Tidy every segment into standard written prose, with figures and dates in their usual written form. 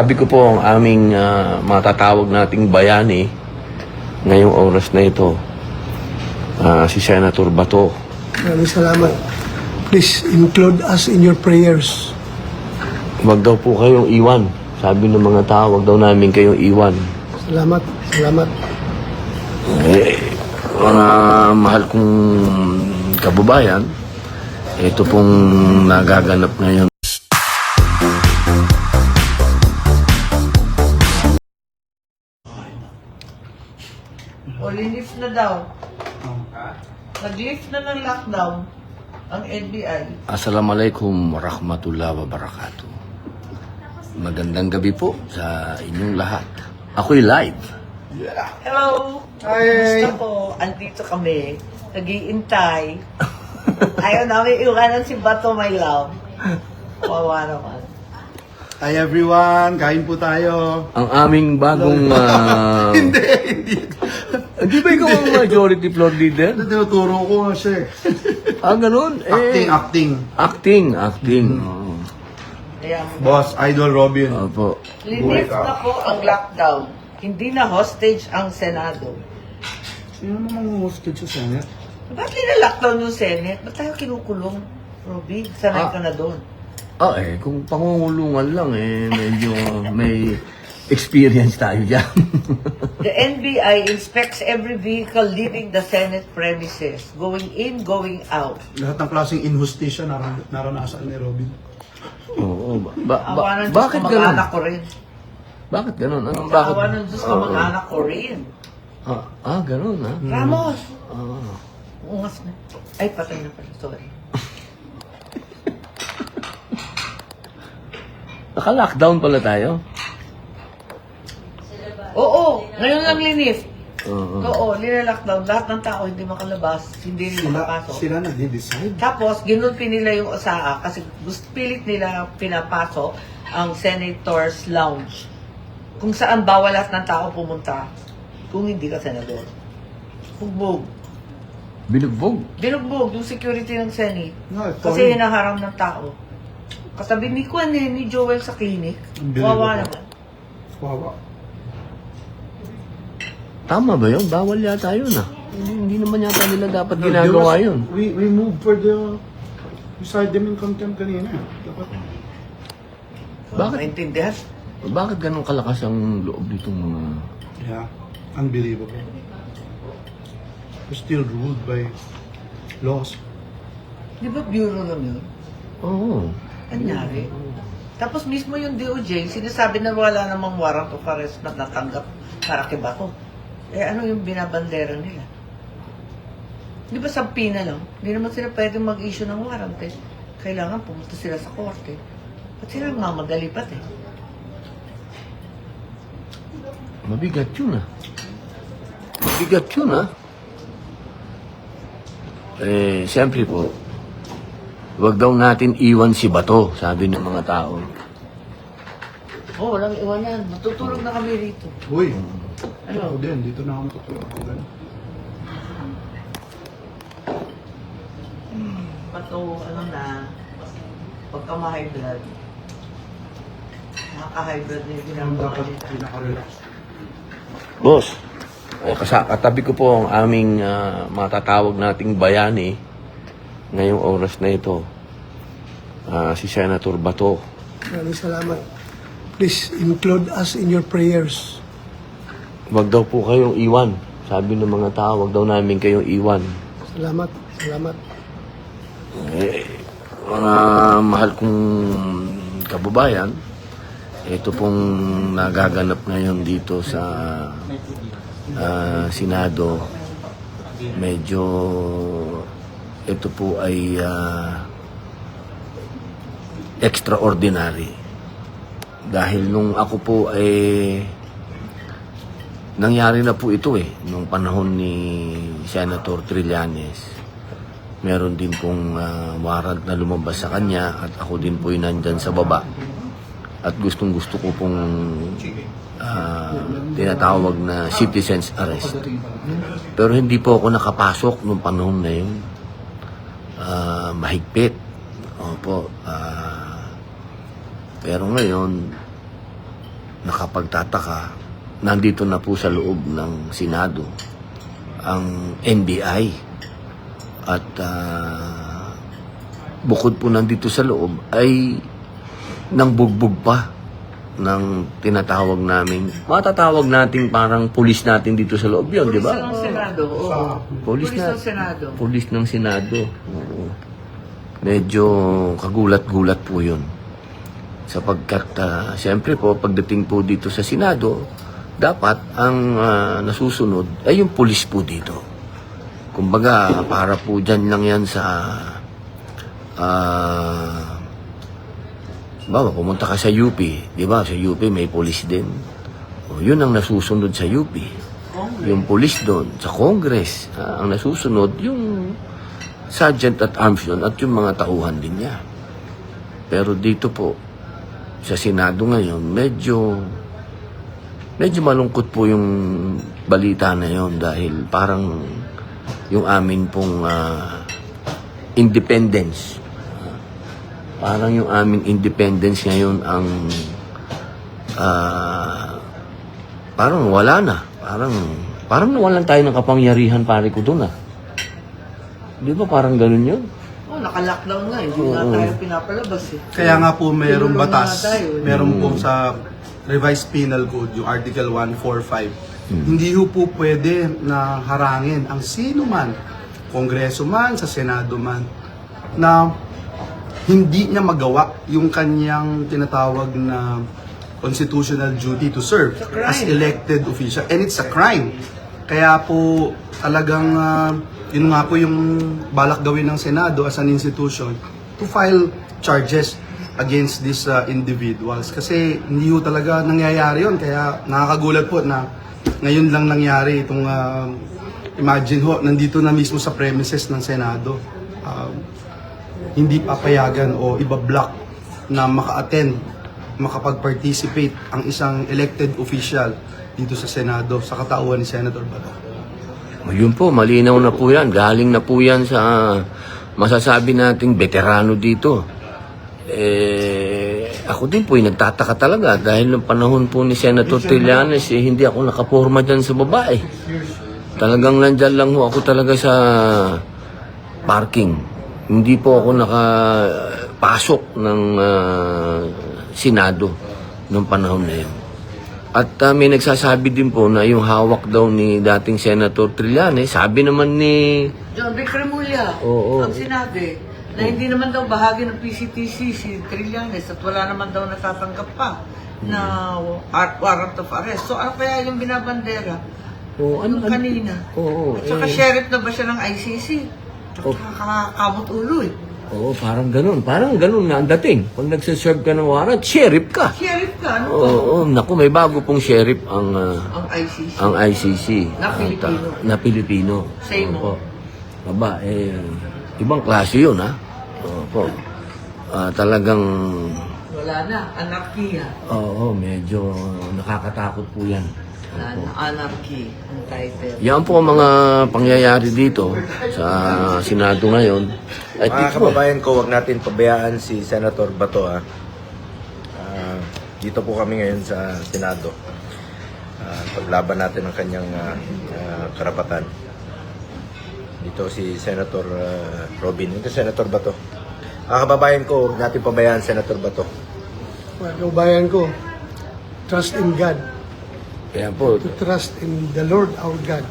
Sabi ko po ang aming matatawag nating bayani ngayong oras na ito, si Senator Bato. Maraming salamat. Please include us in your prayers. Wag daw po kayong iwan. Sabi ng mga tao, wag daw namin kayong iwan. Salamat, salamat. Mga mahal kong kababayan, ito pong nagaganap ngayon. O, lift na daw. Nag-lift na ng lockdown ang NBI. Assalamualaikum warahmatullahi wabarakatuh. Magandang gabi po sa inyong lahat. Ako'y live. Hello! Hi! Gusto po, andito kami. Nag-iintay. Ayaw namin iwanan si Bato, my love. Wawa naman. Hi everyone, kain po tayo. Ang aming bagong... Hindi. Di ba ikaw ang majority floor leader? Tinuturo ko nga siya. Ganun. Acting. Oo. Ayan. Boss, Idol Robin. Opo. Lift na po ang lockdown. Hindi na hostage ang Senado. Sino namang hostage sa Senate? Ba't nila-lockdown yung Senate? Ba't tayo kinukulong? Robin, sanay ka na doon. Kung pangungulungan lang medyo may experience tayo dyan. The NBI inspects every vehicle leaving the Senate premises, going in, going out. Lahat ng klaseng injustice naranasan ni Robin. Oo. Awa ng Diyos Bakit ko, ganun? mag-anak ko rin. Bakit ganun? Bakit? Awa ng Diyos ko, Oo. mag-anak ko rin. Ganun ha? Ramos! Ah. Ungas na. Ay, patay na pala. Sorry. Naka-lockdown pala tayo? Oo, ngayon lang linif. Oo. Oo, nila-lockdown. Lahat ng tao hindi makalabas, hindi rin makapasok. Sila nagde-decide. Tapos, ginulpi nila yung OSAA kasi pilit nila pinapasok ang Senator's Lounge. Kung saan bawal lahat ng tao pumunta kung hindi ka senador. Bugbog. Binugbog. Binugbog yung security ng Senate. No, Kasi hinaharang ng tao. Kasabi ni Kwan ni Joel sa clinic. Wawa naman. Wawa. Tama ba yun? Bawal yata yun Hindi naman yata nila dapat ginagawa yun. We moved for the... We cited them in contempt kanina. Dapat... Bakit? Maintindihan? Bakit ganun kalakas ang loob nitong mga... Yeah. Unbelievable. We're still ruled by laws. Di ba bureau lang yun? Oo. Anyari. Tapos mismo yung DOJ, sinasabi na wala namang warrant of arrest na natanggap para kay Bato. Ano yung binabandera nila? Di ba sampi na lang? Hindi naman sila pwedeng mag-issue ng warrant eh. Kailangan pumunta sila sa korte. At sila mamadali pat eh. Mabigat yun Mabigat yun siyempre po, wag daw natin iwan si Bato, sabi ng mga tao. Walang iwanan. Matutulog na kami rito. Uy! Ano? Ako din, dito na ako matutulog. Bato, pagka ma-high blood, nakaka-high blood na yung ginagawa Dapat nila. pinaka-relax. Boss, katabi ko po ang aming matatawag nating bayani ngayong oras na ito, si Senator Bato. Maraming salamat. Please include us in your prayers. Wag daw po kayong iwan. Sabi ng mga tao, wag daw namin kayong iwan. Salamat, salamat. Mga mahal kong kababayan, ito pong nagaganap ngayon dito sa Senado. Medyo ito po ay extraordinary. Dahil nung ako po nangyari na po ito nung panahon ni Senator Trillanes. Meron din pong warrant na lumabas sa kanya at ako din po nandyan sa baba. At gustong-gusto ko pong tinatawag na citizen's arrest. Pero hindi po ako nakapasok nung panahon na yun. Mahigpit. Opo. Pero ngayon, nakapagtataka, nandito na po sa loob ng Senado ang NBI at bukod po nandito sa loob ay nangbugbog pa ng tinatawag namin, matatawag natin parang pulis natin dito sa loob yun, di Pulis ba? ng Senado, oo. Pulis ng Senado. Pulis ng Senado. Oo. Medyo kagulat-gulat po yun. Sapagkat, siyempre po, pagdating po dito sa Senado, dapat ang nasusunod ay yung pulis po dito. Kumbaga, para po dyan lang yan sa... bawa, pumunta ka sa UP, di ba? Sa UP may pulis din. O, yun ang nasusunod sa UP. Yung pulis doon, sa Congress, ang nasusunod, yung sergeant at arms doon at yung mga tauhan din niya. Pero dito po, sa Senado ngayon, medyo malungkot po yung balita na yon dahil parang yung amin pong independence. Parang yung aming independence ngayon ang parang wala na. Parang nawalan tayo ng kapangyarihan, pare ko doon. Di ba parang ganun yun? Oh, naka-lockdown nga. Hindi nga tayo pinapalabas eh. Kaya nga po mayroong Tinulungan batas, nga tayo, eh. meron po sa Revised Penal Code, yung Article 145. Hindi po pwede na harangin ang sino man, Kongreso man, sa Senado man, na hindi niya magawa yung kanyang tinatawag na constitutional duty to serve as elected official. And it's a crime. Kaya po talagang yun nga po yung balak gawin ng Senado as an institution to file charges against these individuals. Kasi hindi ho talaga nangyayari yun. Kaya nakakagulat po na ngayon lang nangyari itong imagine ho, nandito na mismo sa premises ng Senado. Hindi papayagan o iba-block na maka-attend, makapag-participate ang isang elected official dito sa Senado sa katauhan ni Senator Bato. Yun po, malinaw na po yan. Galing na po yan sa masasabi nating veterano dito. Ako din po nagtataka talaga dahil ng panahon po ni Senator Trillanes, hindi ako nakaporma dyan sa babae. Talagang nandyan lang ho ako talaga sa parking. Hindi po ako nakapasok ng Senado noong panahon na yun. At may nagsasabi din po na yung hawak daw ni dating Senator Trillanes, sabi naman ni... John Vic Remulla, Oo. ang sinabi na hindi naman daw bahagi ng PCTC si Trillanes at wala naman daw natatanggap pa na warrant of arrest. So ano kaya yung binabandera? Oo, ano- Kanina. Oo, At saka sheriff na ba siya ng ICC? Oh. Nakakakamot ulo eh. Oo, parang ganun. Parang ganun na ang dating. Pag nagsaserve ka ng warrant, sheriff ka. Sheriff ka, ano ba? Oo, naku, may bago pong sheriff ang Ang ICC. ang ICC. Na Pilipino. Na Pilipino. Same Opo. Aba, ibang klase yun, ha? Opo. Talagang, Wala na, anarkiya. oo, medyo nakakatakot po yan. Wala na, anarchy ang title. Yan po ang mga pangyayari dito sa Senado ngayon. At Mga kababayan ko, wag natin pabayaan si Senator Bato. Dito po kami ngayon sa Senado. Paglaban natin ang kanyang karapatan. Dito si Senator Robin. Ito Senator Bato. Mga kababayan ko, wag natin pabayaan Senator Bato. Mga kabayan ko, trust in God. Kaya po, To trust in the Lord our God.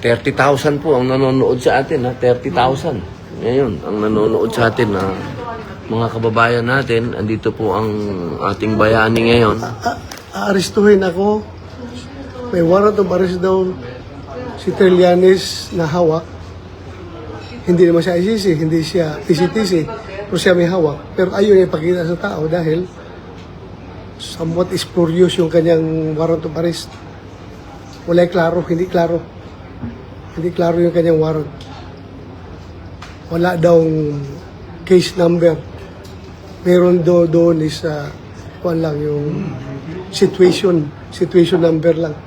30,000 po ang nanonood sa atin, ha? 30,000. Ngayon, ang nanonood sa atin na mga kababayan natin, andito po ang ating bayani ngayon. Aarestuhin ako. May warrant of arrest daw si Trillanes na hawak. Hindi naman siya ICC, hindi siya PCTC, pero siya may hawak. Pero ayaw niya ipakita sa tao dahil somewhat spurious yung kanyang warrant of arrest. Wala klaro, hindi klaro. Hindi klaro yung kanyang warrant. Wala daw case number. Meron doon is kuwan lang yung situation number lang.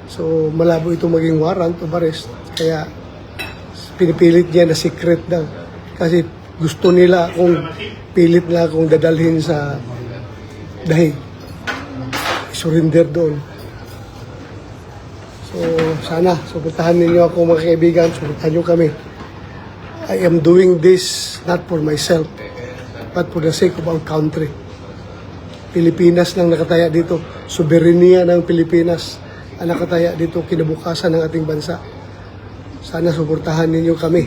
So malabo itong maging warrant of arrest. Kaya pinipilit niya na secret daw. Kasi gusto nila pilit na akong dadalhin sa dahig. surrender doon. So, sana, suportahan ninyo ako mga kaibigan, suportahan nyo kami. I am doing this not for myself, but for the sake of our country. Pilipinas lang nakataya dito. Soberenya ng Pilipinas ang nakataya dito, kinabukasan ng ating bansa. Sana suportahan ninyo kami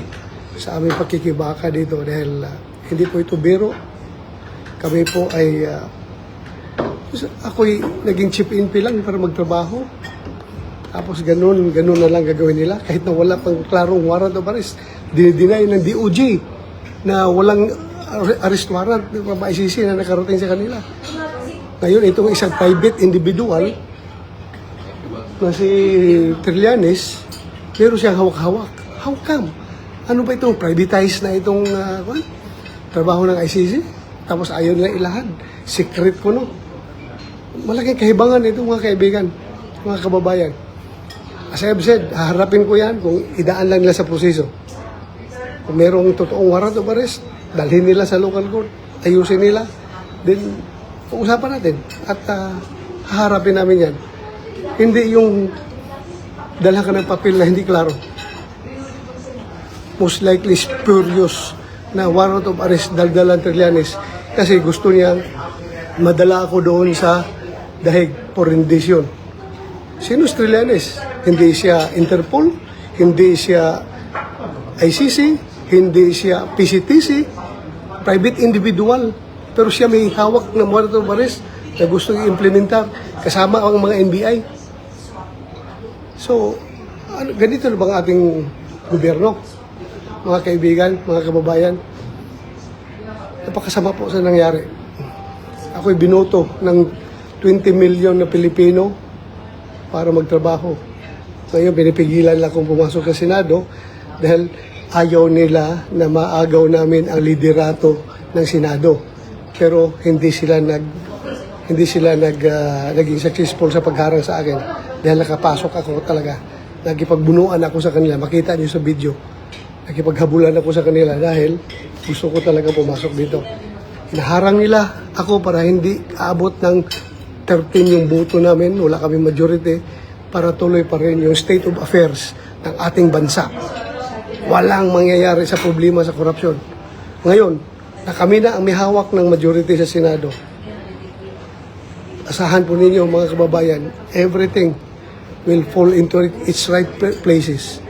sa aming pagkikibaka dito dahil hindi po ito biro. Kami po ay ako'y naging chip-in lang para magtrabaho. Tapos ganun na lang gagawin nila kahit na wala pang klarong warrant of arrest. Dinideny ng DOJ na walang arrest warrant ng ICC na nakarating sa kanila. Ngayon, itong isang private individual na si Trillanes, meron siyang hawak-hawak. How come? Ano ba itong privatized na itong trabaho ng ICC? Tapos ayaw nila ilahad. Secret ko, no? Malaking kahibangan ito, mga kaibigan, mga kababayan. As I have said, haharapin ko yan kung idaan lang nila sa proseso. Kung merong totoong warrant of arrest, dalhin nila sa local court, ayusin nila, then uusapan natin at haharapin namin yan. Hindi yung dala ka ng papel na hindi klaro. Most likely spurious na warrant of arrest daldalan Trillanes kasi gusto niya madala ako doon sa dahig for rendition. Sino si Trillanes? Hindi siya Interpol, hindi siya ICC, hindi siya PCTC, private individual. Pero siya may hawak ng warrant of arrest na gusto i-implementar kasama ang mga NBI. So, ganito na bang ating gobyerno? Mga kaibigan, mga kababayan, napakasama po sa nangyari. Ako'y binoto ng 20 million na Pilipino para magtrabaho. Ngayon, pinipigilan lang akong pumasok sa Senado dahil ayaw nila na maagaw namin ang liderato ng Senado. Pero hindi sila naging successful sa pagharang sa akin dahil nakapasok ako talaga. Nagipagbunuan ako sa kanila. Makita niyo sa video. Nakipaghabulan ako sa kanila dahil gusto ko talaga pumasok dito. Naharang nila ako para hindi aabot ng 13 yung boto namin. Wala kami majority para tuloy pa rin yung state of affairs ng ating bansa. Walang mangyayari sa problema sa korupsyon. Ngayon, na kami na ang may hawak ng majority sa Senado. Asahan po ninyo mga kababayan, everything will fall into its right places.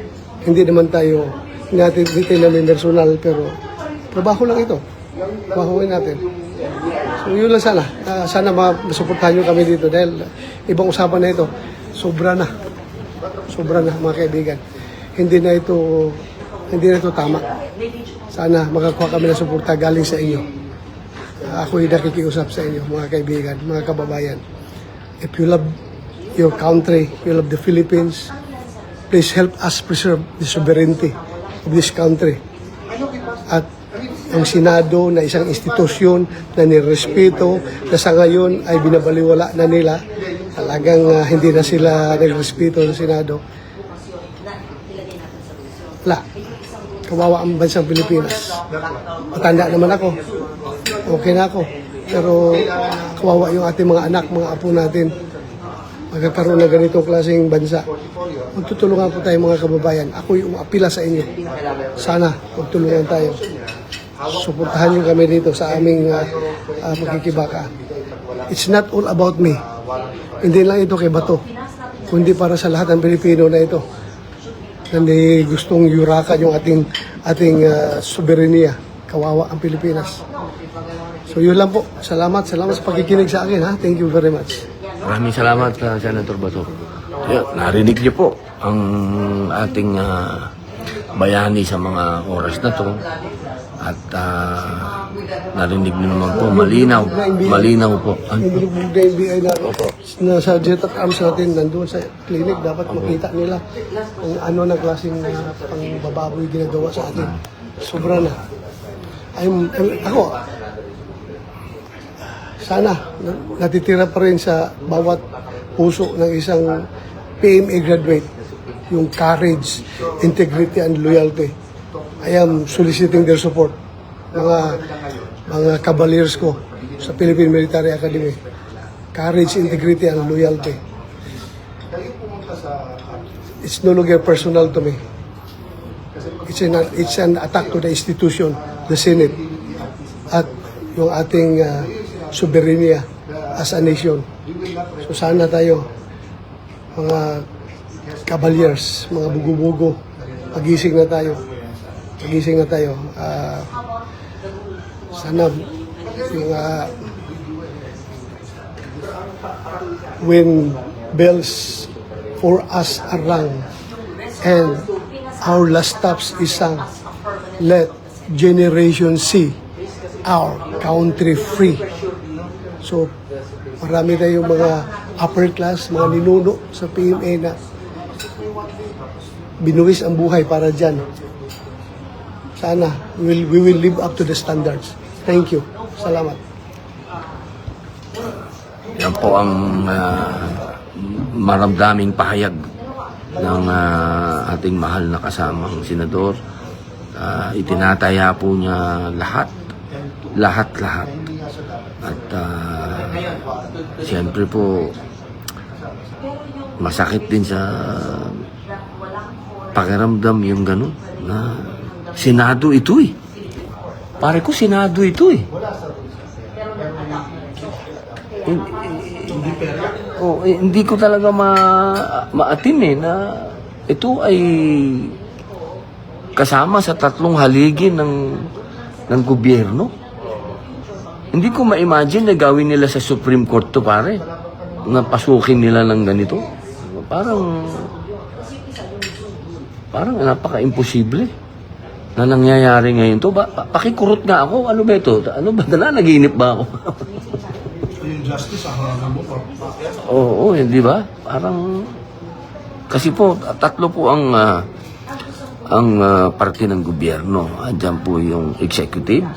Hindi naman tayo natin namin personal, pero trabaho lang ito. Trabahoin natin. So yun lang sana. Sana masuportahan nyo kami dito dahil ibang usapan na ito. Sobra na. Sobra na mga kaibigan. Hindi na ito tama. Sana makakuha kami ng suporta galing sa inyo. Ako'y nakikiusap sa inyo mga kaibigan, mga kababayan. If you love your country, you love the Philippines, please help us preserve the sovereignty of this country. At ang Senado na isang institusyon na nirespeto na sa ngayon ay binabaliwala na nila, talagang hindi na sila nagrespeto sa Senado. Wala. Kawawa ang bansang Pilipinas. Matanda naman ako. Okay na ako. Pero kawawa yung ating mga anak, mga apo natin. Magkakaroon ng ganitong klaseng bansa. Magtutulungan po tayo mga kababayan. Ako'y umapila sa inyo. Sana magtulungan tayo. Suportahan nyo kami dito sa aming magkikibaka. It's not all about me. Hindi lang ito kay Bato. Kundi para sa lahat ng Pilipino na ito. Na may gustong yurakan yung ating soberenya. Kawawa ang Pilipinas. So yun lang po. Salamat sa pagkikinig sa akin. Thank you very much. Maraming salamat, Senator Bato. Narinig niyo po ang ating bayani sa mga oras na to. At narinig niyo naman po, malinaw po. Yung binubog na NBI na sa jet at arms natin nandun sa clinic, dapat makita nila kung ano na klaseng pangbababoy ginagawa sa atin. Sobra na. Ako, sana natitira pa rin sa bawat puso ng isang PMA graduate yung courage, integrity, and loyalty. I am soliciting their support. Mga cavaliers ko sa Philippine Military Academy. courage, integrity, and loyalty. It's no longer personal to me. It's an attack to the institution, the Senate, at yung ating soberanya as a nation. So sana tayo, mga kabalyers, mga bugo-bugo, pagising na tayo. Pagising na tayo. Sana yung when bells for us are rung and our last stops is sung, let generation see our country free. So, marami tayong mga upper class, mga ninuno sa PMA na binuwis ang buhay para dyan. Sana, we will live up to the standards. Thank you. Salamat. Yan po ang maramdaming pahayag ng ating mahal na kasamang senador. Itinataya po niya lahat. At siyempre po, masakit din sa pakiramdam yung ganun na Senado ito eh. Pare ko, Senado ito eh. Hindi ko talaga maatim eh na ito ay kasama sa tatlong haligi ng gobyerno. Hindi ko ma-imagine na gawin nila sa Supreme Court to, pare. Na pasukin nila ng ganito. Parang napaka-imposible na nangyayari ngayon to. Pakikurot nga ako. Ano ba ito? Ano ba? Naginip ba ako? Yung justice, mo po. Oo, hindi ba? Parang kasi po tatlo po ang parte ng gobyerno. Andiyan po yung executive,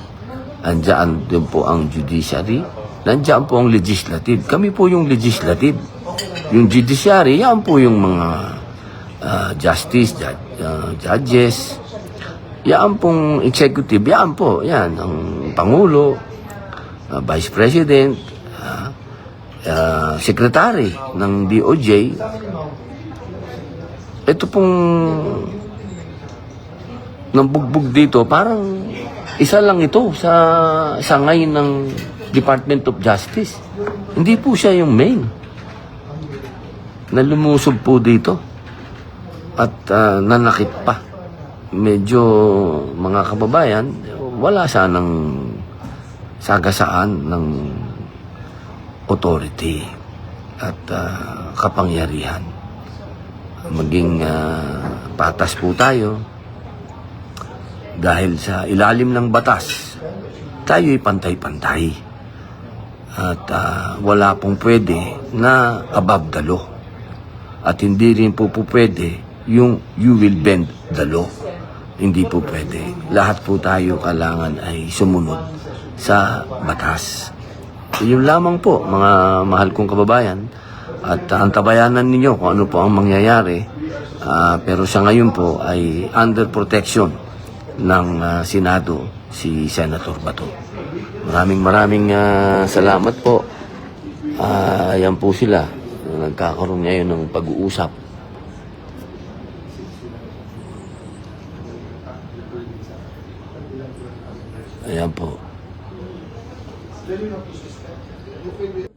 andiyan din po ang judiciary, nandiyan po ang legislative. Kami po yung legislative. Yung judiciary, yan po yung mga justice, judges. Yan pong executive, yan po, yan ang Pangulo, Vice President, Secretary ng DOJ. Ito pong nambugbog dito, parang isa lang ito sa sangay ng Department of Justice. Hindi po siya yung main na lumusob po dito at nanakit pa. Medyo mga kababayan, wala sanang sagasaan ng authority at kapangyarihan. Maging patas po tayo dahil sa ilalim ng batas, tayo'y pantay-pantay. At wala pong pwede na above the law. At hindi rin po pwede yung you will bend the law. Hindi po pwede. Lahat po tayo kailangan ay sumunod sa batas. Yun lamang po, mga mahal kong kababayan. At antabayanan ninyo kung ano po ang mangyayari. Pero sa ngayon po ay under protection ng Senado si Senator Bato. Maraming salamat po. Ayan po sila. Nagkakaroon ngayon ng pag-uusap